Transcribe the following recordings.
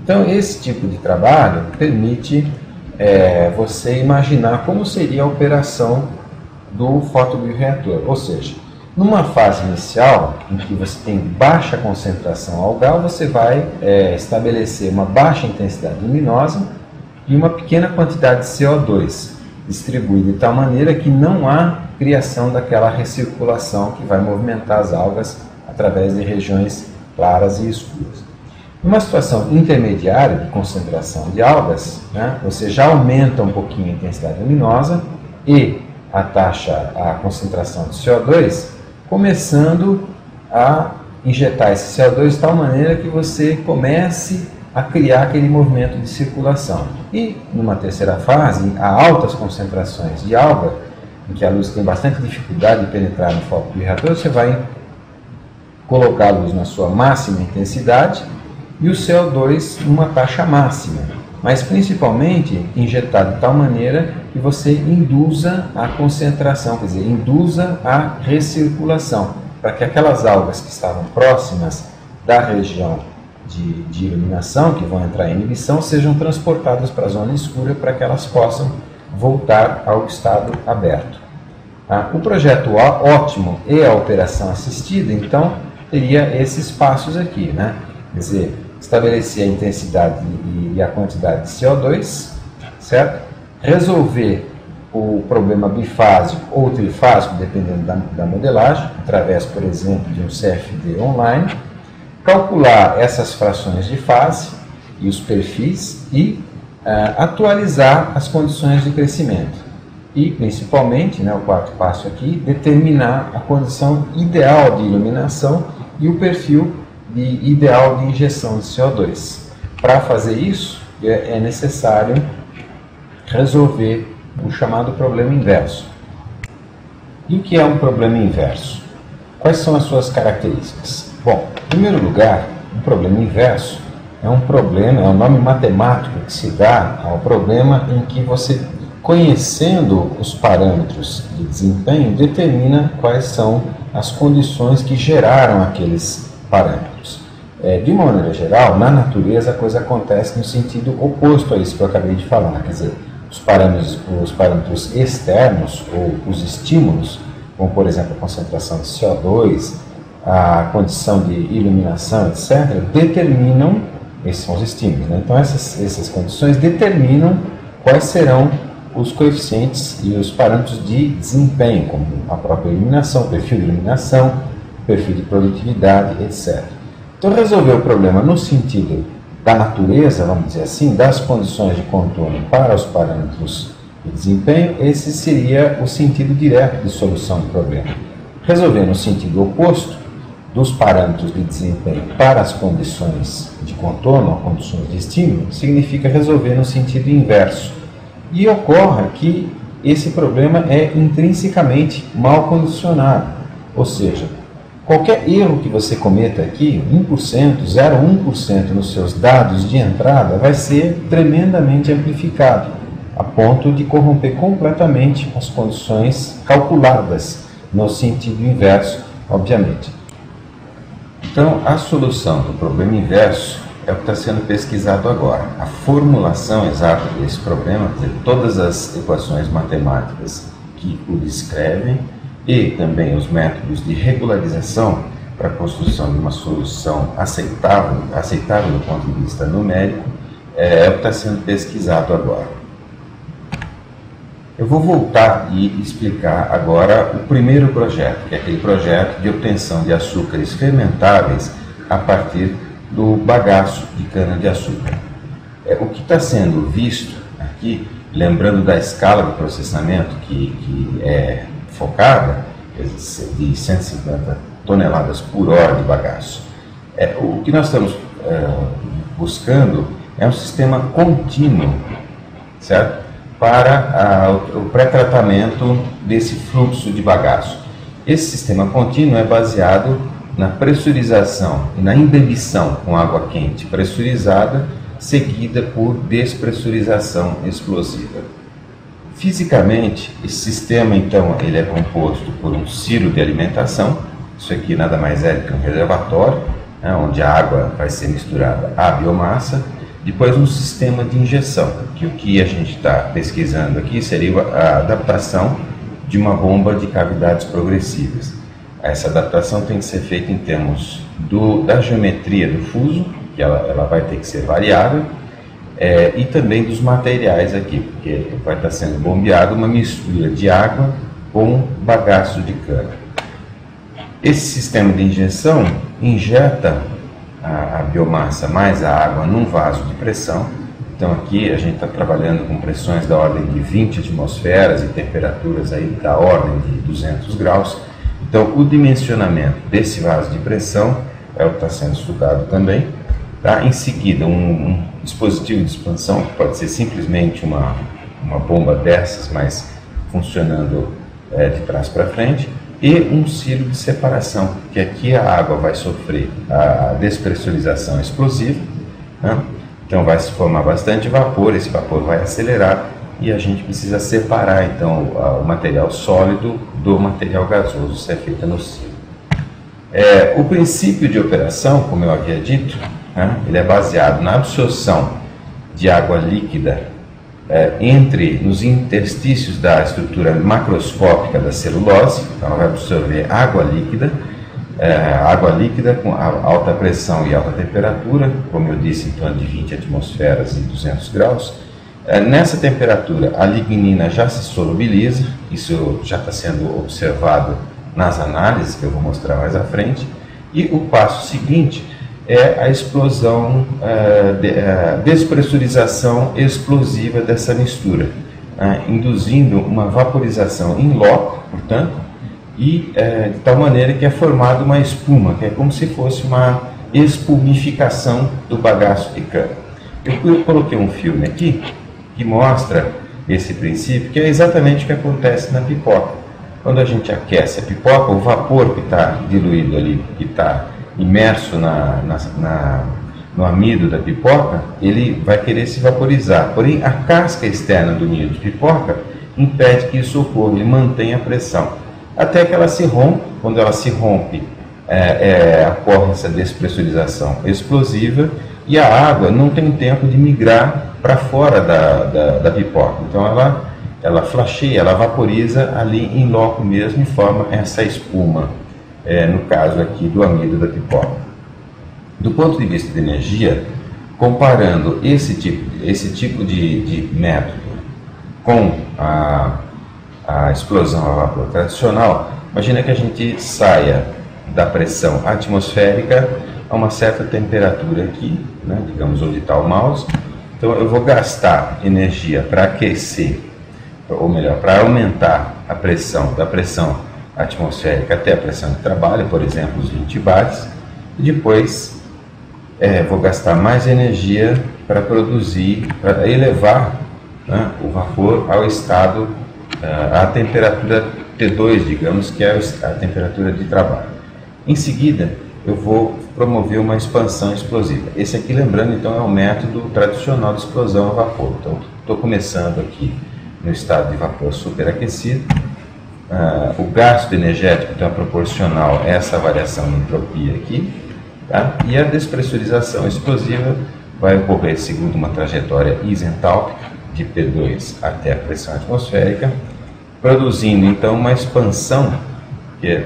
Então, esse tipo de trabalho permite você imaginar como seria a operação do fotobioreator, ou seja, numa fase inicial, em que você tem baixa concentração algal, você vai estabelecer uma baixa intensidade luminosa e uma pequena quantidade de CO2, distribuída de tal maneira que não há criação daquela recirculação que vai movimentar as algas através de regiões claras e escuras. Numa situação intermediária de concentração de algas, você já aumenta um pouquinho a intensidade luminosa e a concentração de CO2, começando a injetar esse CO2 de tal maneira que você comece a criar aquele movimento de circulação. E numa terceira fase, a altas concentrações de alga, em que a luz tem bastante dificuldade de penetrar no fotobioreator, você vai colocar a luz na sua máxima intensidade e o CO2 numa taxa máxima, mas principalmente injetado de tal maneira que você induza a concentração, quer dizer, induza a recirculação, para que aquelas algas que estavam próximas da região de iluminação, que vão entrar em inibição, sejam transportadas para a zona escura para que elas possam voltar ao estado aberto. O projeto ótimo e a operação assistida, então, teria esses passos aqui, Quer dizer, estabelecer a intensidade e a quantidade de CO2, certo? Resolver o problema bifásico ou trifásico, dependendo da modelagem, através, por exemplo, de um CFD online, calcular essas frações de fase e os perfis e atualizar as condições de crescimento. E, principalmente, o quarto passo aqui, determinar a condição ideal de iluminação e o perfil ideal de injeção de CO2. Para fazer isso, é necessário resolver o chamado problema inverso. E o que é um problema inverso? Quais são as suas características? Bom, em primeiro lugar, um problema inverso é um nome matemático que se dá ao problema em que você, conhecendo os parâmetros de desempenho, determina quais são as condições que geraram aqueles parâmetros. De uma maneira geral, na natureza a coisa acontece no sentido oposto a isso que eu acabei de falar, quer dizer, os parâmetros externos ou os estímulos, como por exemplo a concentração de CO2, a condição de iluminação, etc., determinam, esses são os estímulos, então essas condições determinam quais serão os coeficientes e os parâmetros de desempenho, como a própria iluminação, o perfil de iluminação, perfil de produtividade, etc. Então, resolver o problema no sentido da natureza, vamos dizer assim, das condições de contorno para os parâmetros de desempenho, esse seria o sentido direto de solução do problema. Resolver no sentido oposto dos parâmetros de desempenho para as condições de contorno, ou condições de estímulo, significa resolver no sentido inverso. E ocorre que esse problema é intrinsecamente mal condicionado, ou seja, qualquer erro que você cometa aqui, 1%, 0,1% nos seus dados de entrada, vai ser tremendamente amplificado, a ponto de corromper completamente as condições calculadas, no sentido inverso, obviamente. Então, a solução do problema inverso é o que está sendo pesquisado agora. A formulação exata desse problema, todas as equações matemáticas que o descrevem, e também os métodos de regularização para a construção de uma solução aceitável do ponto de vista numérico, é o que está sendo pesquisado agora. Eu vou voltar e explicar agora o primeiro projeto, que é aquele projeto de obtenção de açúcares fermentáveis a partir do bagaço de cana-de-açúcar. O que está sendo visto aqui, lembrando da escala de processamento que é focada, de 150 toneladas por hora de bagaço. O que nós estamos buscando é um sistema contínuo, certo? Para o pré-tratamento desse fluxo de bagaço. Esse sistema contínuo é baseado na pressurização e na embebição com água quente pressurizada, seguida por despressurização explosiva. Fisicamente, esse sistema, então, ele é composto por um ciro de alimentação. Isso aqui nada mais é do que um reservatório, onde a água vai ser misturada à biomassa, Depois, um sistema de injeção, que o que a gente está pesquisando aqui seria a adaptação de uma bomba de cavidades progressivas. Essa adaptação tem que ser feita em termos da geometria do fuso, que ela vai ter que ser variável, e também dos materiais aqui, porque vai estar sendo bombeado uma mistura de água com bagaço de cana. Esse sistema de injeção injeta a biomassa mais a água num vaso de pressão. Então aqui a gente está trabalhando com pressões da ordem de 20 atmosferas e temperaturas aí da ordem de 200 graus. Então o dimensionamento desse vaso de pressão é o que está sendo estudado também. Tá? Em seguida, um dispositivo de expansão, que pode ser simplesmente uma bomba dessas, mas funcionando de trás para frente, e um silo de separação, que aqui a água vai sofrer a despressurização explosiva, né? Então vai se formar bastante vapor, esse vapor vai acelerar e a gente precisa separar então o material sólido do material gasoso, isso é feito no silo. O princípio de operação, como eu havia dito, né, ele é baseado na absorção de água líquida nos interstícios da estrutura macroscópica da celulose. Então ela vai absorver água líquida com alta pressão e alta temperatura, como eu disse, em torno de 20 atmosferas e 200 graus. Nessa temperatura a lignina já se solubiliza, isso já está sendo observado nas análises que eu vou mostrar mais à frente, e o passo seguinte é a explosão, despressurização explosiva dessa mistura, induzindo uma vaporização in loco, portanto, e de tal maneira que é formada uma espuma, que é como se fosse uma espumificação do bagaço de cana. Eu coloquei um filme aqui que mostra esse princípio, que é exatamente o que acontece na pipoca. Quando a gente aquece a pipoca, o vapor que está diluído ali, que está imerso no amido da pipoca, ele vai querer se vaporizar. Porém, a casca externa do ninho de pipoca impede que isso ocorra, ele mantém a pressão. Até que ela se rompe. Quando ela se rompe, ocorre essa despressurização explosiva e a água não tem tempo de migrar para fora da pipoca. Então ela flasheia, ela vaporiza ali em loco mesmo e forma essa espuma. No caso aqui do amido da pipoca. Do ponto de vista de energia, comparando esse tipo de método com a explosão a vapor tradicional, imagina que a gente saia da pressão atmosférica a uma certa temperatura aqui, né, digamos onde está o mouse. Então eu vou gastar energia para aquecer, ou melhor, para aumentar a pressão, da pressão atmosférica até a pressão de trabalho, por exemplo, os 20 bares, e depois vou gastar mais energia para produzir, para elevar, né, o vapor ao estado, à temperatura T2, digamos, que é a temperatura de trabalho. Em seguida, eu vou promover uma expansão explosiva. Esse aqui, lembrando, então, é o método tradicional de explosão a vapor. Então, estou começando aqui no estado de vapor superaquecido. O gasto energético então, é proporcional a essa variação de entropia aqui, tá? E a despressurização explosiva vai ocorrer segundo uma trajetória isentálpica de P2 até a pressão atmosférica, produzindo então uma expansão,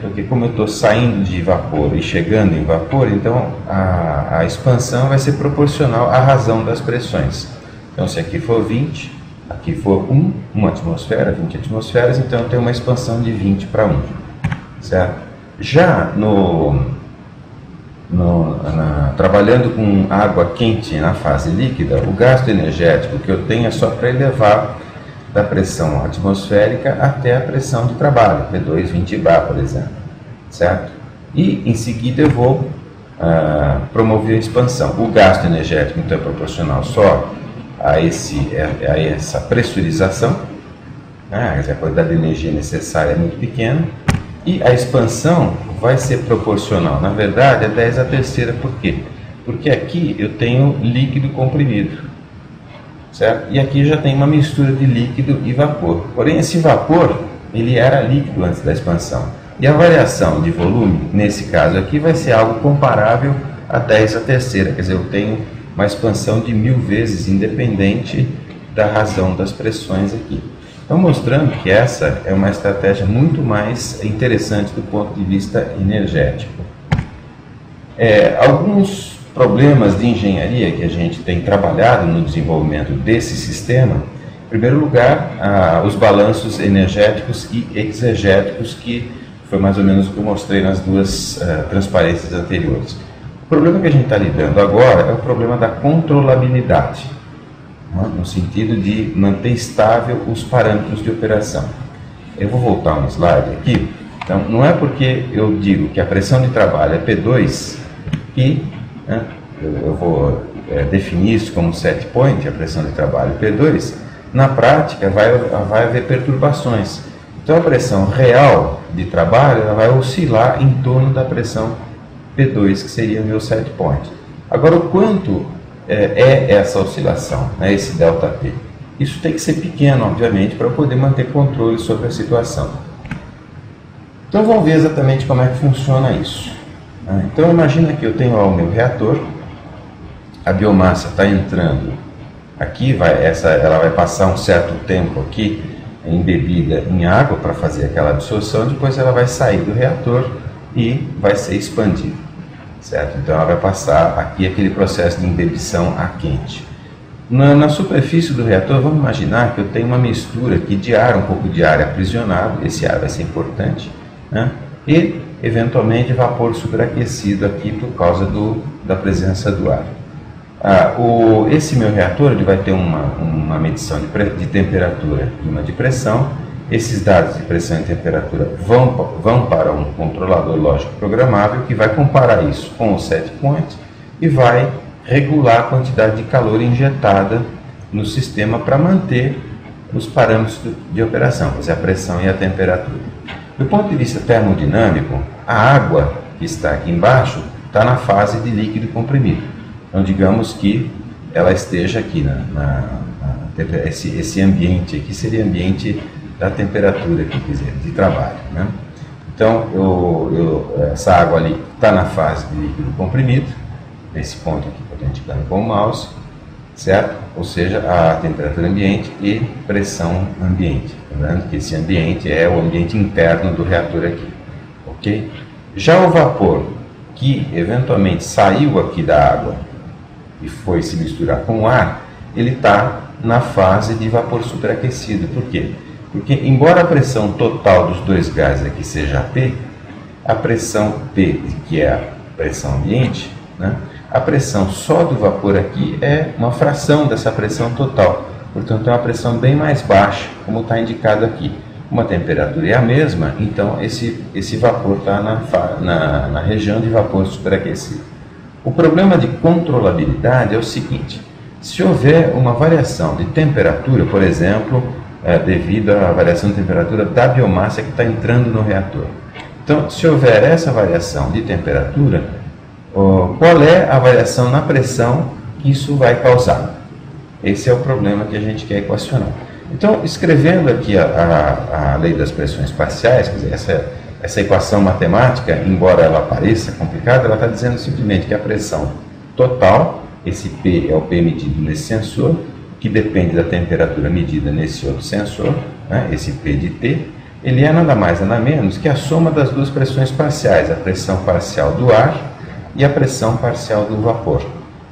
porque como eu estou saindo de vapor e chegando em vapor, então a expansão vai ser proporcional à razão das pressões. Então se aqui for 20, aqui for 1 atmosfera, 20 atmosferas, então eu tenho uma expansão de 20 para 1, certo? Já trabalhando com água quente na fase líquida, o gasto energético que eu tenho é só para elevar da pressão atmosférica até a pressão de trabalho, P2, 20 bar, por exemplo, certo? E em seguida eu vou promover a expansão. O gasto energético então é proporcional só a essa pressurização, né? A quantidade de energia necessária é muito pequena, e a expansão vai ser proporcional, na verdade, a 10 à terceira. Por quê? Porque aqui eu tenho líquido comprimido, certo? E aqui já tem uma mistura de líquido e vapor. Porém, esse vapor, ele era líquido antes da expansão. E a variação de volume, nesse caso aqui, vai ser algo comparável a 10 à terceira. Quer dizer, eu tenho uma expansão de 1000 vezes, independente da razão das pressões aqui. Então, mostrando que essa é uma estratégia muito mais interessante do ponto de vista energético. Alguns problemas de engenharia que a gente tem trabalhado no desenvolvimento desse sistema, em primeiro lugar, os balanços energéticos e exegéticos, que foi mais ou menos o que eu mostrei nas duas transparências anteriores. O problema que a gente está lidando agora é o problema da controlabilidade, no sentido de manter estável os parâmetros de operação. Eu vou voltar um slide aqui. Então, não é porque eu digo que a pressão de trabalho é P2 que eu vou definir isso como set point, a pressão de trabalho P2, na prática vai haver perturbações. Então, a pressão real de trabalho ela vai oscilar em torno da pressão P2, que seria o meu set point. Agora, o quanto é essa oscilação, esse ΔP? Isso tem que ser pequeno, obviamente, para eu poder manter controle sobre a situação. Então vamos ver exatamente como é que funciona isso. Então imagina que eu tenho o meu reator, a biomassa está entrando aqui, ela vai passar um certo tempo aqui embebida em água para fazer aquela absorção, depois ela vai sair do reator e vai ser expandida. Certo? Então ela vai passar aqui aquele processo de embebição a quente. Na superfície do reator, vamos imaginar que eu tenho uma mistura aqui de ar, um pouco de ar aprisionado, esse ar vai ser importante, e eventualmente vapor superaquecido aqui por causa da presença do ar. Esse meu reator ele vai ter uma medição de temperatura e uma de pressão. Esses dados de pressão e temperatura vão para um controlador lógico programável que vai comparar isso com o set point e vai regular a quantidade de calor injetada no sistema para manter os parâmetros de operação, quer dizer, a pressão e a temperatura. Do ponto de vista termodinâmico, a água que está aqui embaixo está na fase de líquido comprimido. Então, digamos que ela esteja aqui, esse ambiente aqui seria ambiente da temperatura aqui, quer dizer, de trabalho. Então, essa água ali está na fase de líquido comprimido, nesse ponto aqui que eu estou indicando com o mouse, certo? Ou seja, a temperatura ambiente e pressão ambiente. Lembrando que esse ambiente é o ambiente interno do reator aqui, ok? Já o vapor que eventualmente saiu aqui da água e foi se misturar com o ar, ele está na fase de vapor superaquecido. Por quê? Porque, embora a pressão total dos dois gases aqui seja P, a pressão P, que é a pressão ambiente, a pressão só do vapor aqui é uma fração dessa pressão total. Portanto, é uma pressão bem mais baixa, como está indicado aqui. Uma temperatura é a mesma, então esse vapor está na região de vapor superaquecido. O problema de controlabilidade é o seguinte: se houver uma variação de temperatura, por exemplo, devido à variação de temperatura da biomassa que está entrando no reator. Então, se houver essa variação de temperatura, qual é a variação na pressão que isso vai causar? Esse é o problema que a gente quer equacionar. Então, escrevendo aqui a lei das pressões parciais, quer dizer, essa equação matemática, embora ela pareça complicada, ela está dizendo simplesmente que a pressão total, esse P é o P medido nesse sensor, que depende da temperatura medida nesse outro sensor, esse P de T, ele é nada mais nada menos que a soma das duas pressões parciais, a pressão parcial do ar e a pressão parcial do vapor.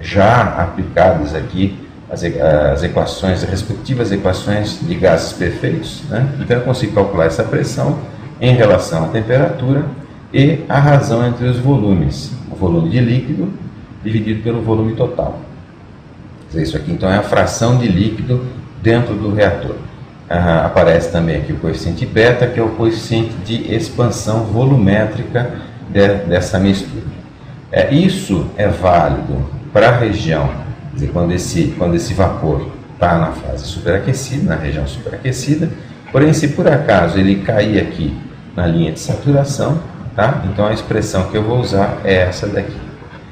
Já aplicadas aqui as equações, as respectivas equações de gases perfeitos, então eu consigo calcular essa pressão em relação à temperatura e a razão entre os volumes, o volume de líquido dividido pelo volume total. Isso aqui então é a fração de líquido dentro do reator. Aparece também aqui o coeficiente beta, que é o coeficiente de expansão volumétrica dessa mistura. Isso é válido para a região, quer dizer, quando esse vapor está na fase superaquecida, na região superaquecida, porém se por acaso ele cair aqui na linha de saturação, então a expressão que eu vou usar é essa daqui.